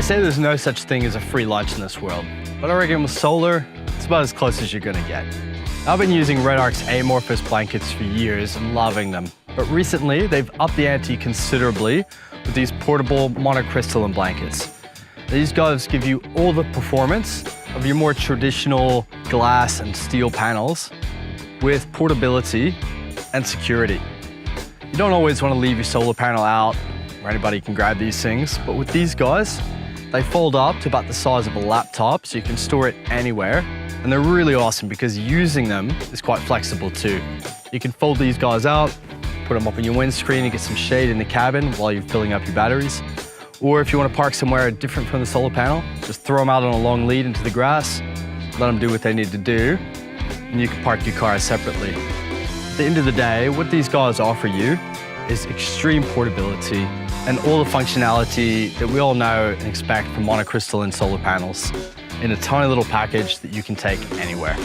They say there's no such thing as a free lunch in this world, but I reckon with solar, it's about as close as you're gonna get. I've been using REDARC's amorphous blankets for years and loving them, but recently they've upped the ante considerably with these portable monocrystalline blankets. These guys give you all the performance of your more traditional glass and steel panels with portability and security. You don't always want to leave your solar panel out where anybody can grab these things, but with these guys, they fold up to about the size of a laptop, so you can store it anywhere. And they're really awesome because using them is quite flexible too. You can fold these guys out, put them up on your windscreen and get some shade in the cabin while you're filling up your batteries. Or if you want to park somewhere different from the solar panel, just throw them out on a long lead into the grass, let them do what they need to do, and you can park your car separately. At the end of the day, what these guys offer you is extreme portability and all the functionality that we all know and expect from monocrystalline solar panels in a tiny little package that you can take anywhere.